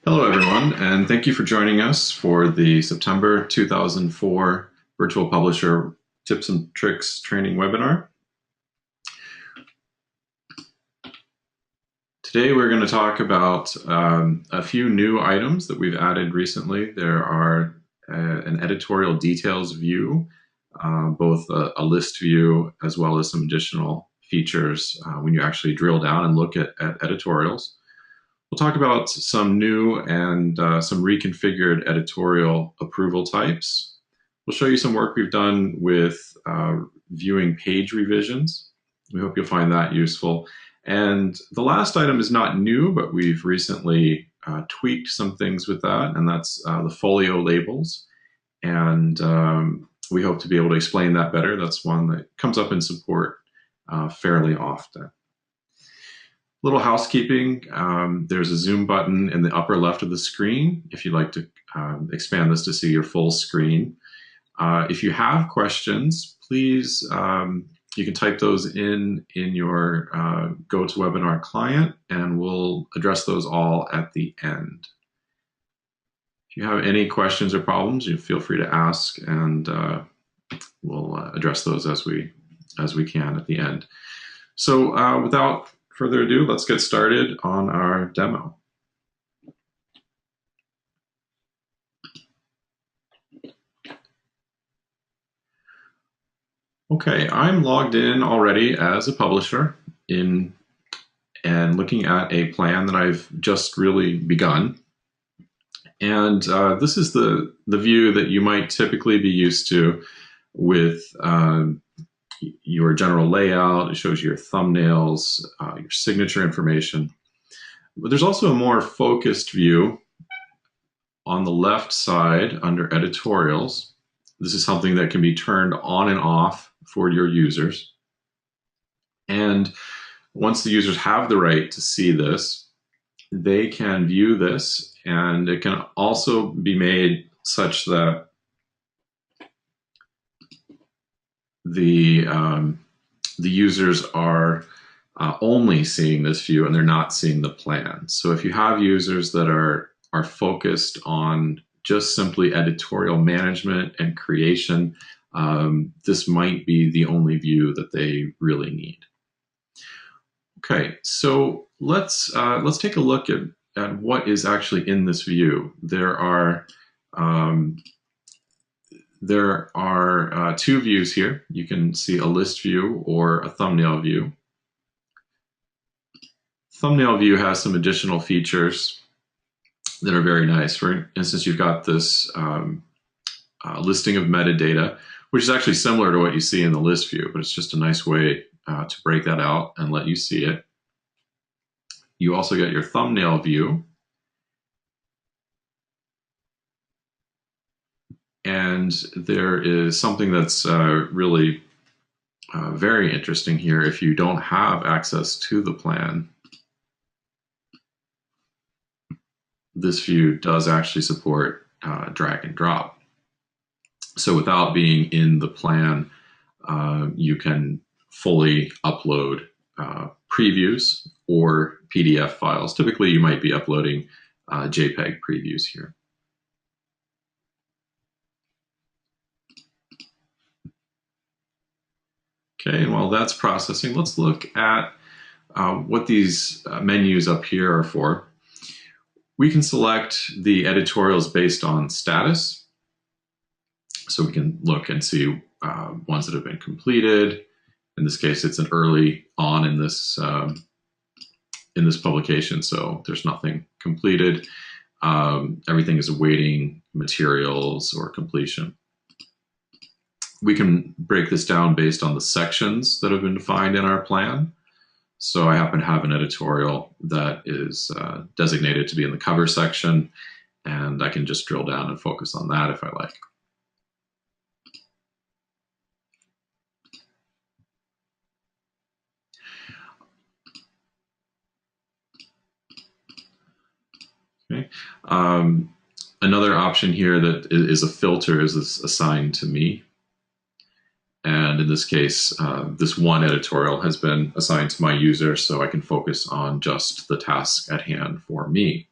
Hello, everyone, and thank you for joining us for the September 2004 Virtual Publisher Tips and Tricks Training webinar. Today, we're going to talk about a few new items that we've added recently. There are an editorial details view, both a list view as well as some additional features when you actually drill down and look at editorials. We'll talk about some new and some reconfigured editorial approval types. We'll show you some work we've done with viewing page revisions. We hope you'll find that useful. And the last item is not new, but we've recently tweaked some things with that, and that's the Folio labels. And we hope to be able to explain that better. That's one that comes up in support fairly often. Little housekeeping, there's a zoom button in the upper left of the screen if you'd like to expand this to see your full screen. If you have questions, please, you can type those in your GoToWebinar client, and we'll address those all at the end. If you have any questions or problems, you feel free to ask, and we'll address those as we can at the end. So without further ado, let's get started on our demo. Okay, I'm logged in already as a publisher and looking at a plan that I've just really begun. And this is the view that you might typically be used to with your general layout. It shows your thumbnails, your signature information. But there's also a more focused view on the left side under editorials. This is something that can be turned on and off for your users. And once the users have the right to see this, they can view this, and it can also be made such that the users are only seeing this view and they're not seeing the plan. So if you have users that are focused on just simply editorial management and creation, this might be the only view that they really need. Okay, so let's take a look at what is actually in this view. There are two views here. You can see a list view or a thumbnail view. Thumbnail view has some additional features that are very nice. For instance, you've got this listing of metadata, which is actually similar to what you see in the list view, but it's just a nice way to break that out and let you see it. You also get your thumbnail view. And there is something that's really very interesting here. If you don't have access to the plan, this view does actually support drag and drop. So without being in the plan, you can fully upload previews or PDF files. Typically, you might be uploading JPEG previews here. Okay, and while that's processing, let's look at what these menus up here are for. We can select the editorials based on status. So we can look and see ones that have been completed. In this case, it's an early on in this publication, so there's nothing completed. Everything is awaiting materials or completion. We can break this down based on the sections that have been defined in our plan. So I happen to have an editorial that is designated to be in the cover section, and I can just drill down and focus on that if I like. Okay. Another option here that is a filter is assigned to me. And in this case, this one editorial has been assigned to my user, so I can focus on just the task at hand for me.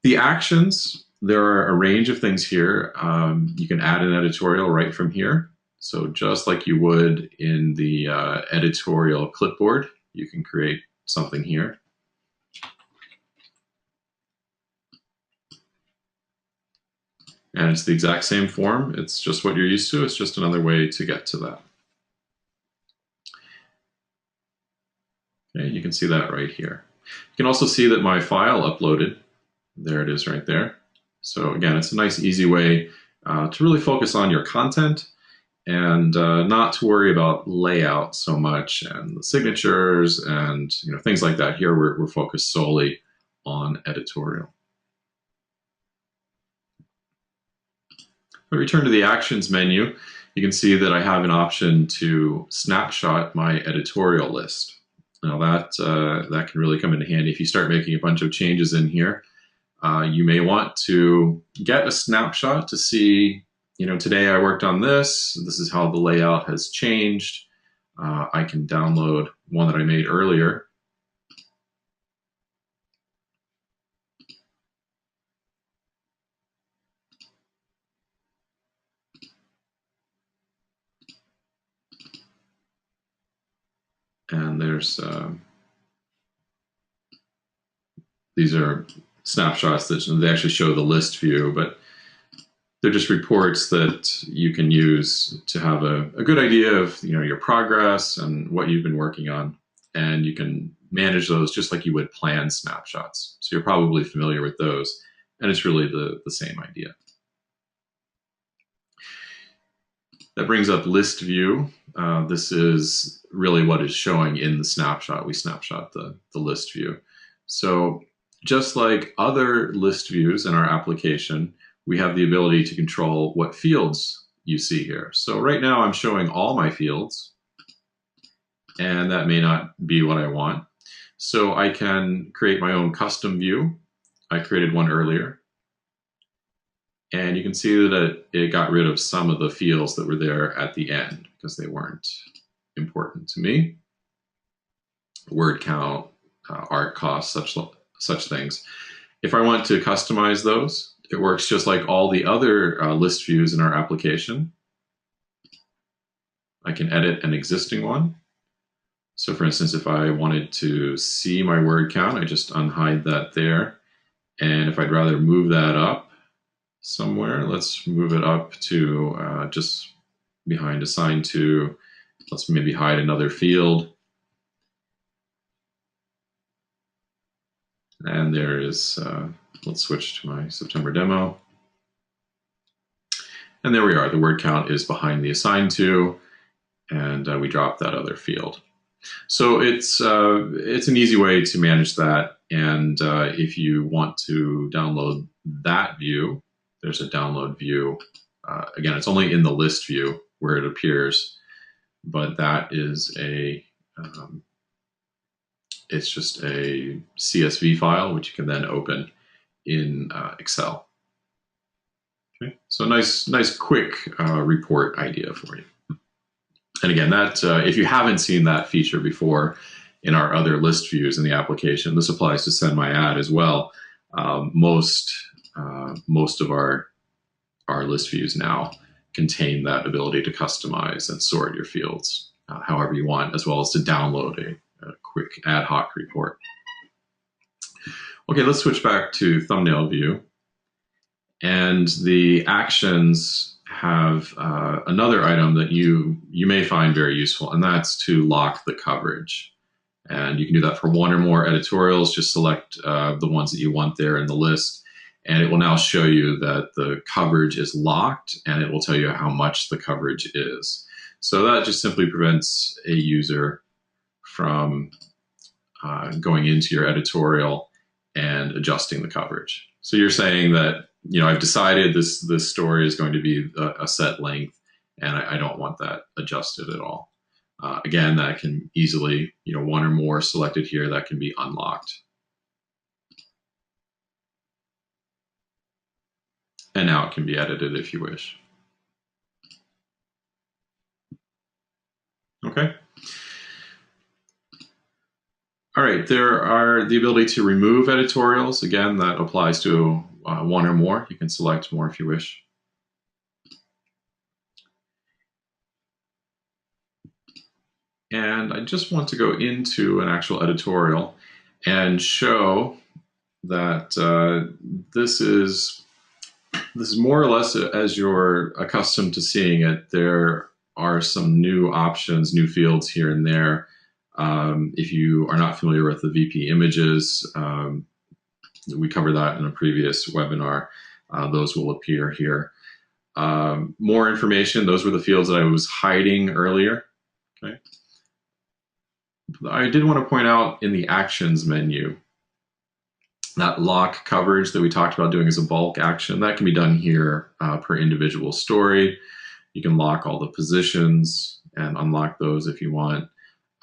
The actions, there are a range of things here. You can add an editorial right from here. So just like you would in the editorial clipboard, you can create something here. And it's the exact same form. It's just what you're used to. It's just another way to get to that. Okay, you can see that right here. You can also see that my file uploaded. There it is right there. So again, it's a nice, easy way to really focus on your content and not to worry about layout so much and the signatures and things like that. Here we're focused solely on editorial. If I return to the Actions menu, you can see that I have an option to snapshot my editorial list. Now that can really come in handy if you start making a bunch of changes in here. You may want to get a snapshot to see, today I worked on this. This is how the layout has changed. I can download one that I made earlier. And there's these are snapshots that they actually show the list view, but they're just reports that you can use to have a good idea of your progress and what you've been working on, and you can manage those just like you would plan snapshots. So you're probably familiar with those, and it's really the same idea. That brings up list view. This is really what is showing in the snapshot. We snapshot the list view. So just like other list views in our application, we have the ability to control what fields you see here. So right now I'm showing all my fields, and that may not be what I want. So I can create my own custom view. I created one earlier. And you can see that it got rid of some of the fields that were there at the end because they weren't important to me. Word count, art cost, such things. If I want to customize those, it works just like all the other list views in our application. I can edit an existing one. So for instance, if I wanted to see my word count, I just unhide that there. And if I'd rather move that up somewhere, let's move it up to just behind assigned to, let's maybe hide another field. And there is, let's switch to my September demo. And there we are, the word count is behind the assigned to, and we drop that other field. So it's an easy way to manage that. And if you want to download that view, there's a download view. Again, it's only in the list view where it appears, but that is it's just a CSV file, which you can then open in Excel. Okay, so nice quick report idea for you. And again, that if you haven't seen that feature before in our other list views in the application, this applies to Send My Ad as well. Most of our list views now contain that ability to customize and sort your fields however you want, as well as to download a quick ad hoc report. Okay, let's switch back to thumbnail view. And the actions have another item that you may find very useful, and that's to lock the coverage. And you can do that for one or more editorials. Just select the ones that you want there in the list, and it will now show you that the coverage is locked, and it will tell you how much the coverage is. So that just simply prevents a user from going into your editorial and adjusting the coverage. So you're saying that, I've decided this story is going to be a set length, and I don't want that adjusted at all. Again, that can easily, one or more selected here, that can be unlocked. And now it can be edited if you wish. Okay. All right, there are the ability to remove editorials. Again, that applies to one or more. You can select more if you wish. And I just want to go into an actual editorial and show that this is more or less as you're accustomed to seeing it. There are some new options, new fields here and there. If you are not familiar with the VP images, we covered that in a previous webinar. Those will appear here. More information, those were the fields that I was hiding earlier. Okay. I did want to point out in the Actions menu, that lock coverage that we talked about doing as a bulk action, that can be done here per individual story. You can lock all the positions and unlock those if you want.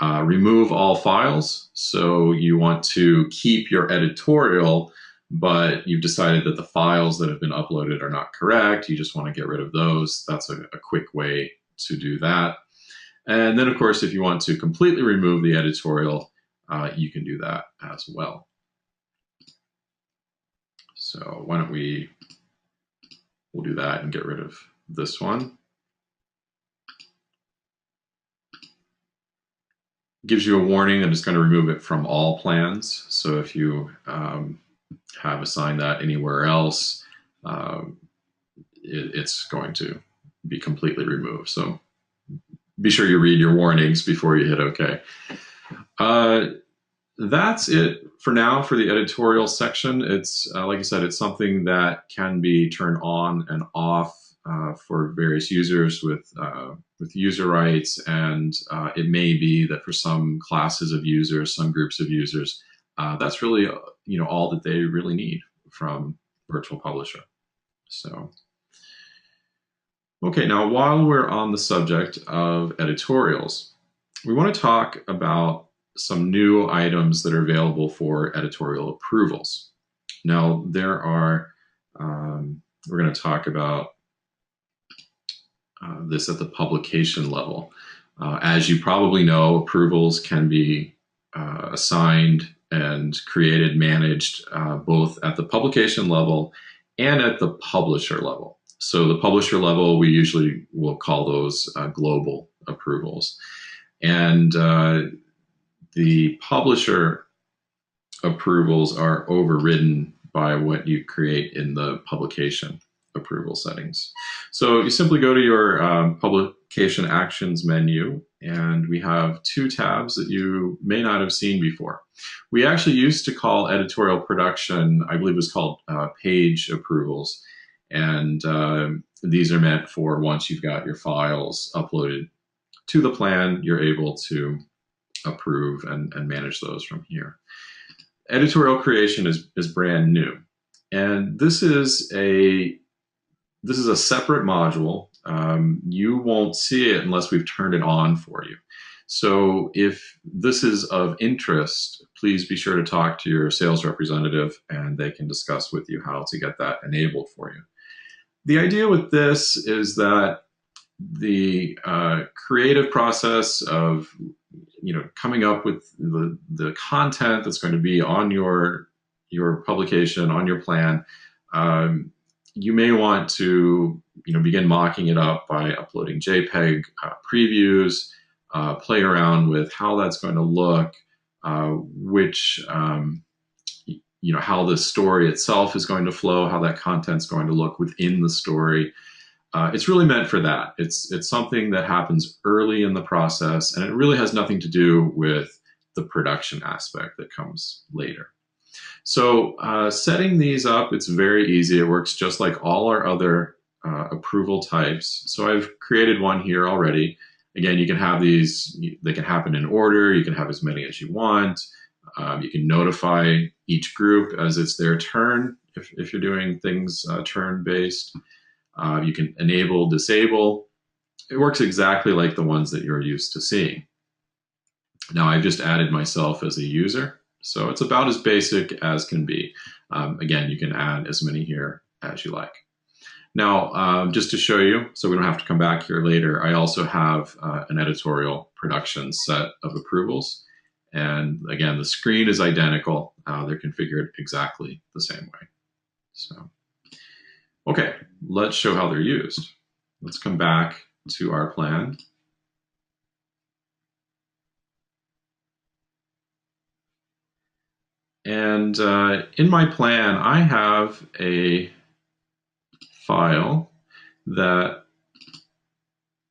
Remove all files. So you want to keep your editorial, but you've decided that the files that have been uploaded are not correct. You just want to get rid of those. That's a quick way to do that. And then, of course, if you want to completely remove the editorial, you can do that as well. So why don't we'll do that and get rid of this one. Gives you a warning that it's going to remove it from all plans. So if you have assigned that anywhere else, it's going to be completely removed. So be sure you read your warnings before you hit OK. That's it for now for the editorial section. It's like I said, it's something that can be turned on and off for various users with user rights, and it may be that for some classes of users, some groups of users, that's really all that they really need from Virtual Publisher. So, okay, now while we're on the subject of editorials, we want to talk about some new items that are available for editorial approvals. Now, there are, we're going to talk about this at the publication level. As you probably know, approvals can be assigned and created, managed both at the publication level and at the publisher level. So the publisher level, we usually will call those global approvals. And the publisher approvals are overridden by what you create in the publication approval settings. So you simply go to your publication actions menu, and we have two tabs that you may not have seen before. We actually used to call editorial production, I believe it was called page approvals. And these are meant for once you've got your files uploaded to the plan, you're able to approve and manage those from here. Editorial creation is brand new. And this is a separate module. You won't see it unless we've turned it on for you. So if this is of interest, please be sure to talk to your sales representative and they can discuss with you how to get that enabled for you. The idea with this is that the creative process of coming up with the content that's going to be on your publication, on your plan, you may want to begin mocking it up by uploading JPEG previews, play around with how that's going to look, how the story itself is going to flow, how that content's going to look within the story. It's really meant for that. It's something that happens early in the process, and it really has nothing to do with the production aspect that comes later. So setting these up, it's very easy. It works just like all our other approval types. So I've created one here already. Again, you can have these, they can happen in order. You can have as many as you want. You can notify each group as it's their turn if you're doing things turn-based. You can enable, disable. It works exactly like the ones that you're used to seeing. Now, I've just added myself as a user, so it's about as basic as can be. Again, you can add as many here as you like. Now, just to show you, so we don't have to come back here later, I also have an editorial production set of approvals. And again, the screen is identical. They're configured exactly the same way. So, okay, let's show how they're used. Let's come back to our plan. And in my plan, I have a file that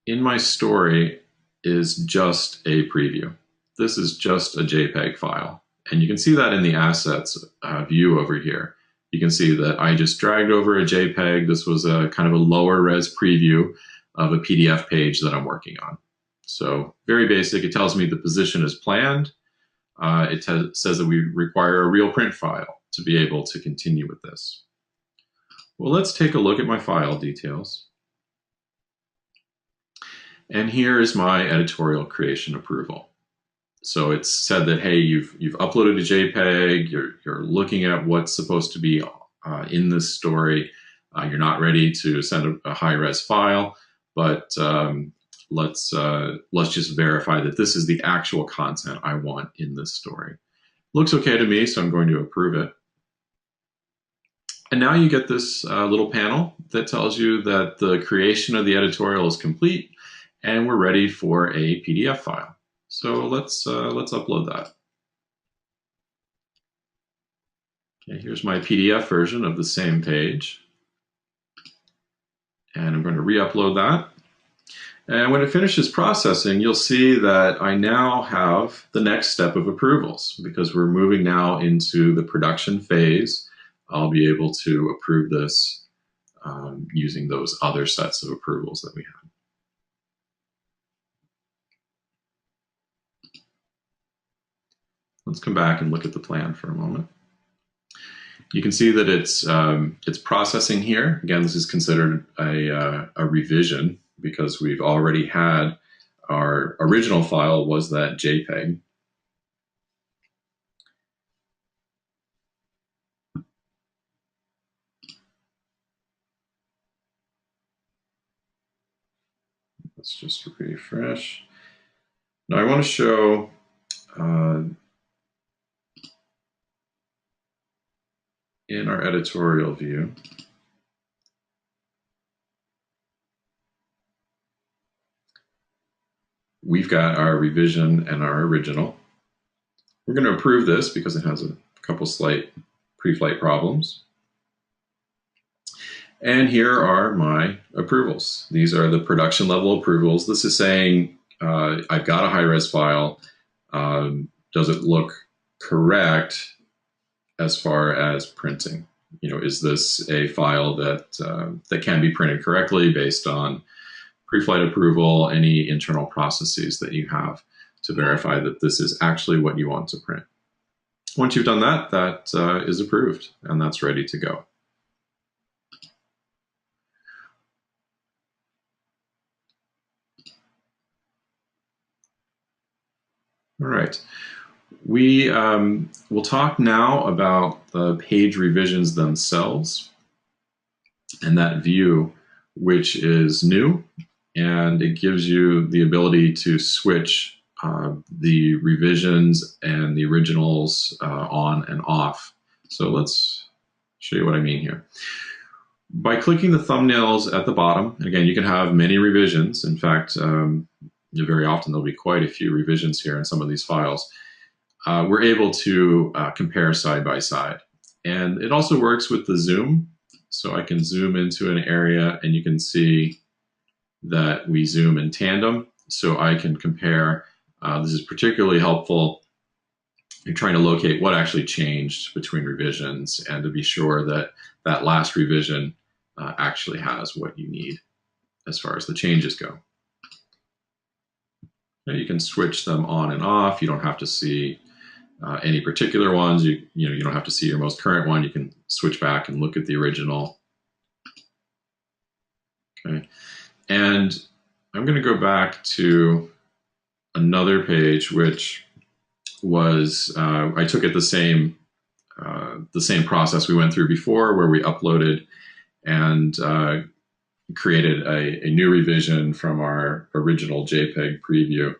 in my story is just a preview. This is just a JPEG file. And you can see that in the assets view over here. You can see that I just dragged over a JPEG. This was a kind of a lower res preview of a PDF page that I'm working on. So very basic. It tells me the position is planned. It says that we require a real print file to be able to continue with this. Well, let's take a look at my file details. And here is my editorial creation approval. So it's said that, hey, you've uploaded a JPEG, you're looking at what's supposed to be in this story. You're not ready to send a high-res file, but let's just verify that this is the actual content I want in this story. Looks okay to me, so I'm going to approve it. And now you get this little panel that tells you that the creation of the editorial is complete and we're ready for a PDF file. So let's upload that. Okay, here's my PDF version of the same page. And I'm going to re-upload that. And when it finishes processing, you'll see that I now have the next step of approvals because we're moving now into the production phase. I'll be able to approve this using those other sets of approvals that we have. Let's come back and look at the plan for a moment. You can see that it's processing here. Again, this is considered a revision because we've already had our original file was that JPEG. Let's just refresh. Now I want to show in our editorial view, we've got our revision and our original. We're going to approve this because it has a couple slight pre-flight problems. And here are my approvals. These are the production level approvals. This is saying I've got a high-res file. Does it look correct as far as printing? You know, is this a file that that can be printed correctly based on pre-flight approval, any internal processes that you have to verify that this is actually what you want to print? Once you've done that, that is approved and that's ready to go. All right. We will talk now about the page revisions themselves and that view, which is new, and it gives you the ability to switch the revisions and the originals on and off. So let's show you what I mean here. By clicking the thumbnails at the bottom, again, you can have many revisions. In fact, very often there'll be quite a few revisions here in some of these files. We're able to compare side by side. And it also works with the zoom. So I can zoom into an area and you can see that we zoom in tandem. So I can compare, this is particularly helpful. You're trying to locate what actually changed between revisions and to be sure that that last revision actually has what you need as far as the changes go. Now you can switch them on and off. You don't have to see any particular ones. You don't have to see your most current one. You can switch back and look at the original. Okay, and I'm going to go back to another page, which was I took it the same process we went through before, where we uploaded and created a new revision from our original JPEG preview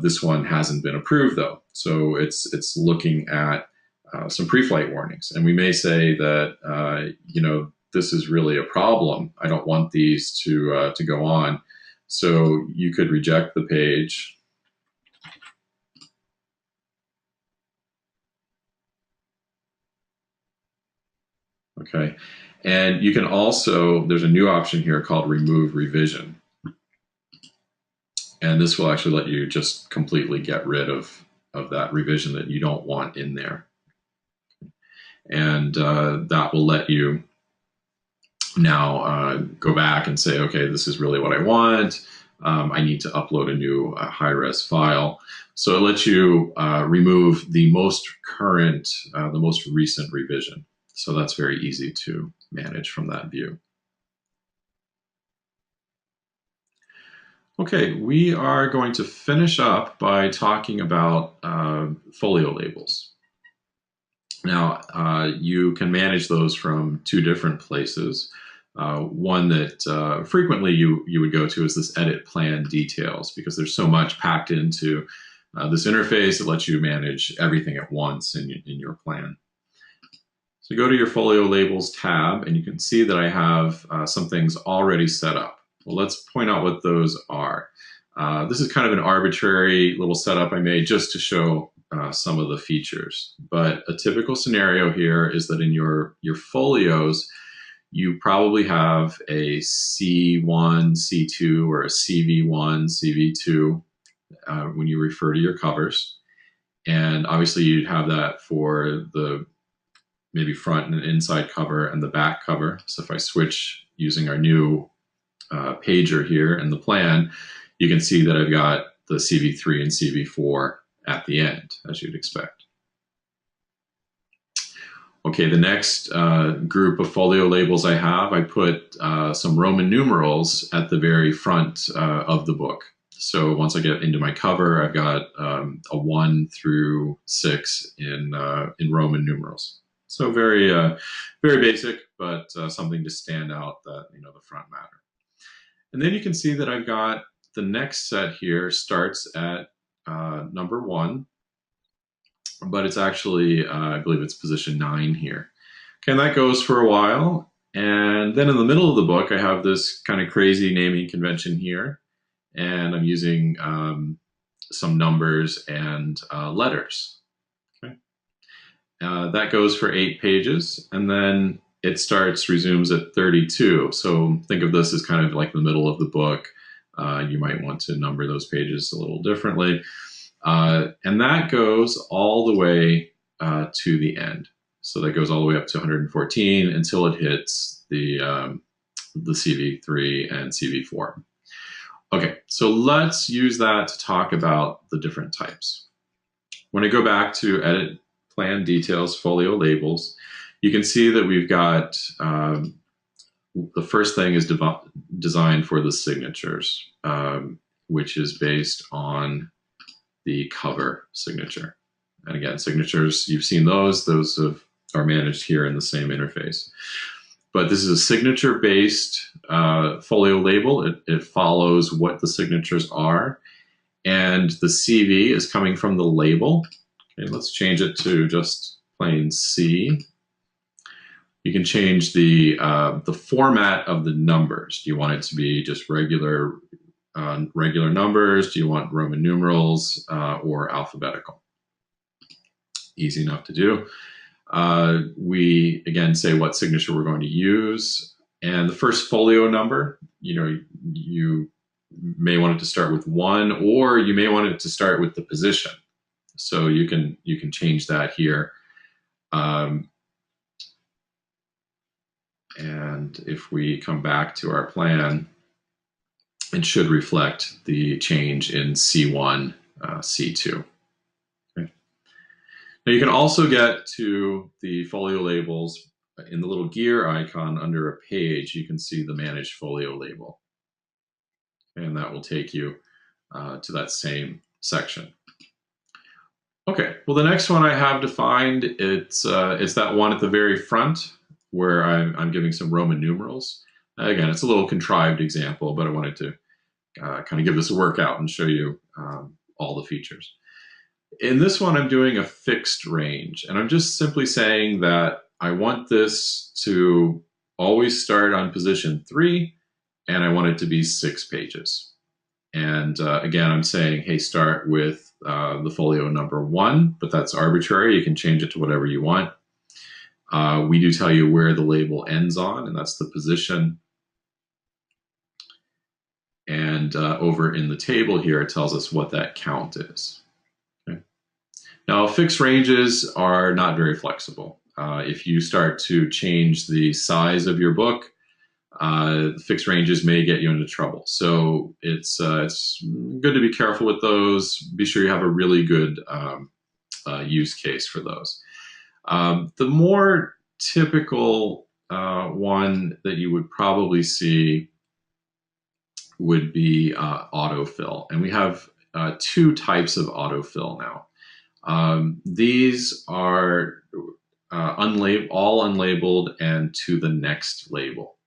This one hasn't been approved though, so it's looking at some pre-flight warnings, and we may say that this is really a problem. I don't want these to go on, so you could reject the page. Okay, and you can also, there's a new option here called remove revision. And this will actually let you just completely get rid of that revision that you don't want in there. And that will let you now go back and say, okay, this is really what I want. I need to upload a new high-res file. So it lets you remove the most current, the most recent revision. So that's very easy to manage from that view. Okay, we are going to finish up by talking about folio labels. Now, you can manage those from two different places. One that frequently you would go to is this edit plan details, because there's so much packed into this interface. It lets you manage everything at once in your plan. So go to your folio labels tab, and you can see that I have some things already set up. Well, let's point out what those are. This is kind of an arbitrary little setup I made just to show some of the features. But a typical scenario here is that in your folios, you probably have a C1, C2, or a CV1, CV2 when you refer to your covers. And obviously you'd have that for the maybe front and inside cover and the back cover. So if I switch using our new pager here in the plan, you can see that I've got the CV3 and CV4 at the end, as you'd expect. Okay, the next group of folio labels I have, I put some Roman numerals at the very front of the book. So once I get into my cover, I've got a 1 through 6 in Roman numerals. So very, very basic, but something to stand out that the front matter. And then you can see that I've got the next set here starts at number 1, but it's actually, I believe it's position 9 here. Okay, and that goes for a while. And then in the middle of the book, I have this kind of crazy naming convention here. And I'm using some numbers and letters. Okay. That goes for 8 pages. And then it resumes at 32. So think of this as kind of like the middle of the book. You might want to number those pages a little differently. And that goes all the way to the end. So that goes all the way up to 114 until it hits the CV3 and CV4. Okay, so let's use that to talk about the different types. When I go back to Edit Plan Details, Folio Labels, you can see that we've got the first thing is designed for the signatures, which is based on the cover signature. And again, signatures, you've seen those are managed here in the same interface. But this is a signature-based folio label. It follows what the signatures are. And the CV is coming from the label. Okay, let's change it to just plain C. You can change the format of the numbers. Do you want it to be just regular numbers? Do you want Roman numerals or alphabetical? Easy enough to do. We again say what signature we're going to use, and the first folio number, you may want it to start with 1, or you may want it to start with the position. So you can change that here. And if we come back to our plan, it should reflect the change in C1, C2. Okay. Now you can also get to the folio labels in the little gear icon under a page. You can see the Manage Folio label, and that will take you to that same section. Okay, well, the next one I have defined, it's that one at the very front where I'm giving some Roman numerals. Again, it's a little contrived example, but I wanted to kind of give this a workout and show you all the features. In this one, I'm doing a fixed range, and I'm just simply saying that I want this to always start on position 3, and I want it to be 6 pages. And again, I'm saying, hey, start with the folio number 1, but that's arbitrary. You can change it to whatever you want. We do tell you where the label ends on, and that's the position. And over in the table here, it tells us what that count is. Okay. Now, fixed ranges are not very flexible. If you start to change the size of your book, fixed ranges may get you into trouble. So it's good to be careful with those. Be sure you have a really good use case for those. The more typical one that you would probably see would be autofill. And we have 2 types of autofill now. These are all unlabeled and to the next label.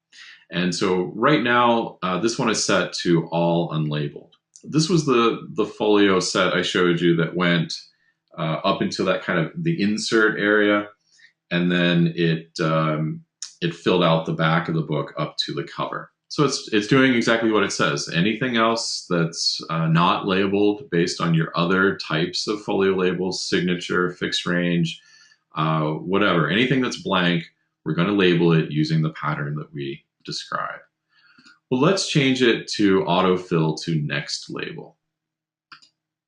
And so right now, this one is set to all unlabeled. This was the folio set I showed you that went up into that kind of the insert area, and then it filled out the back of the book up to the cover. So it's doing exactly what it says. Anything else that's not labeled based on your other types of folio labels, signature, fixed range, whatever, anything that's blank, we're going to label it using the pattern that we describe. Well, let's change it to autofill to next label.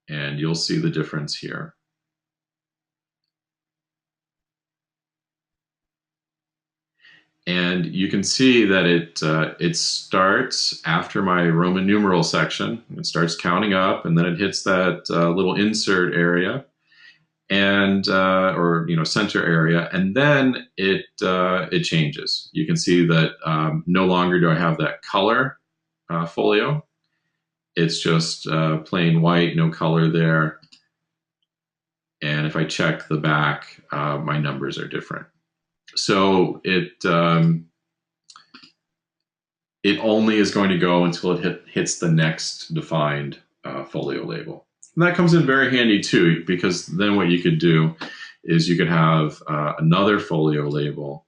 And you'll see the difference here. And you can see that it starts after my Roman numeral section. It starts counting up, and then it hits that little insert area, and or center area, and then it changes. You can see that no longer do I have that color folio. It's just plain white, no color there. And if I check the back, my numbers are different. So it only is going to go until it hits the next defined folio label. And that comes in very handy too, because then what you could do is you could have another folio label,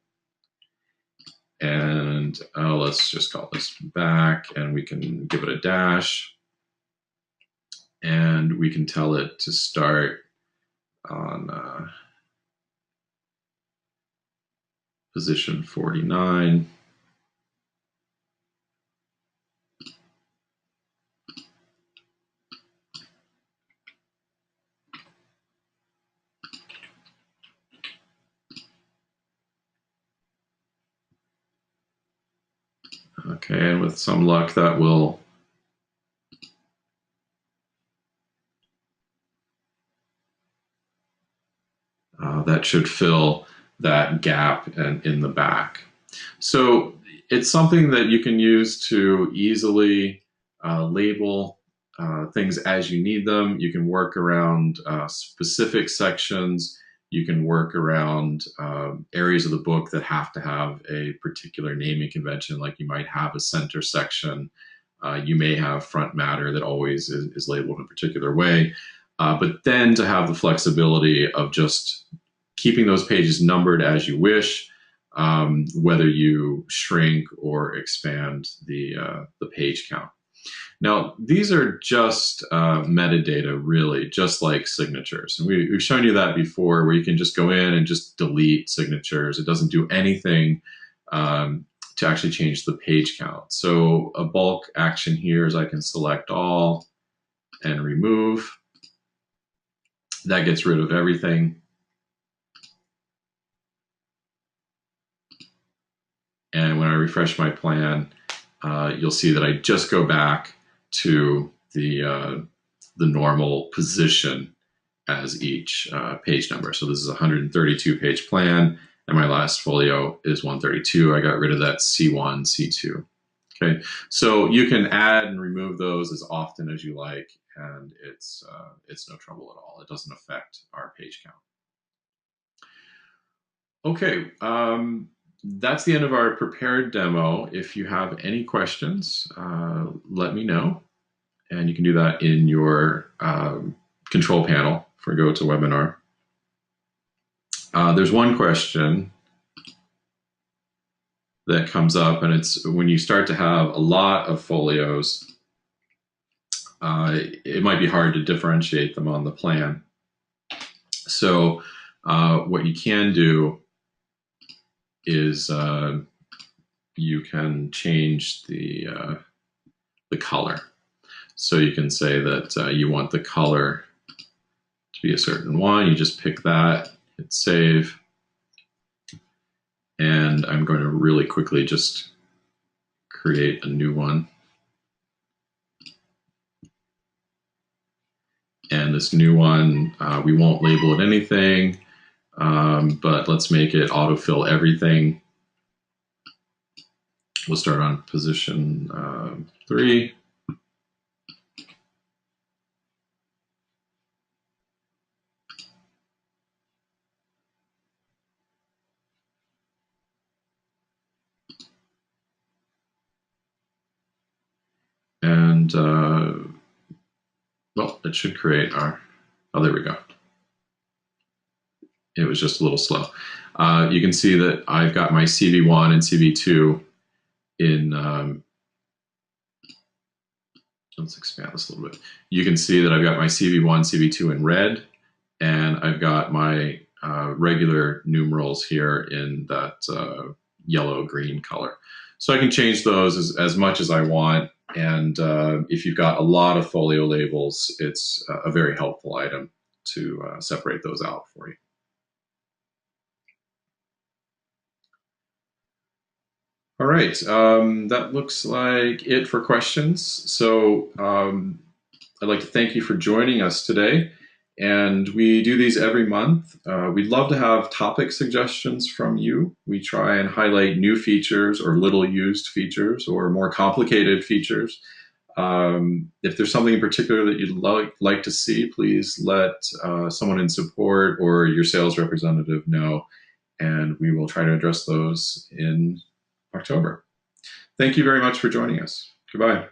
and let's just call this back, and we can give it a dash, and we can tell it to start on position 49. Okay, and with some luck that will that should fill that gap in the back. So it's something that you can use to easily label things as you need them. You can work around specific sections. You can work around areas of the book that have to have a particular naming convention, like you might have a center section. You may have front matter that always is labeled in a particular way. But then to have the flexibility of just keeping those pages numbered as you wish, whether you shrink or expand the page count. Now, these are just metadata, really, just like signatures. And we've shown you that before, where you can just go in and just delete signatures. It doesn't do anything to actually change the page count. So a bulk action here is I can select all and remove. That gets rid of everything. And when I refresh my plan, you'll see that I just go back to the normal position as each page number. So this is a 132 page plan, and my last folio is 132. I got rid of that C1, C2. Okay, so you can add and remove those as often as you like, and it's no trouble at all. It doesn't affect our page count. Okay. That's the end of our prepared demo. If you have any questions, let me know. And you can do that in your control panel for GoToWebinar. There's one question that comes up, and it's when you start to have a lot of folios, it might be hard to differentiate them on the plan. So what you can do is you can change the color. So you can say that you want the color to be a certain one. You just pick that, hit save. And I'm going to really quickly just create a new one. And this new one, we won't label it anything, but let's make it autofill everything. We'll start on position 3. And, well, it should create our, oh, there we go. It was just a little slow. You can see that I've got my CV1 and CV2 in, let's expand this a little bit. You can see that I've got my CV1, CV2 in red, and I've got my regular numerals here in that yellow-green color. So I can change those as much as I want, and if you've got a lot of folio labels, it's a very helpful item to separate those out for you. All right, that looks like it for questions. So I'd like to thank you for joining us today. And we do these every month. We'd love to have topic suggestions from you. We try and highlight new features or little used features or more complicated features. If there's something in particular that you'd like to see, please let someone in support or your sales representative know, and we will try to address those in October. Thank you very much for joining us. Goodbye.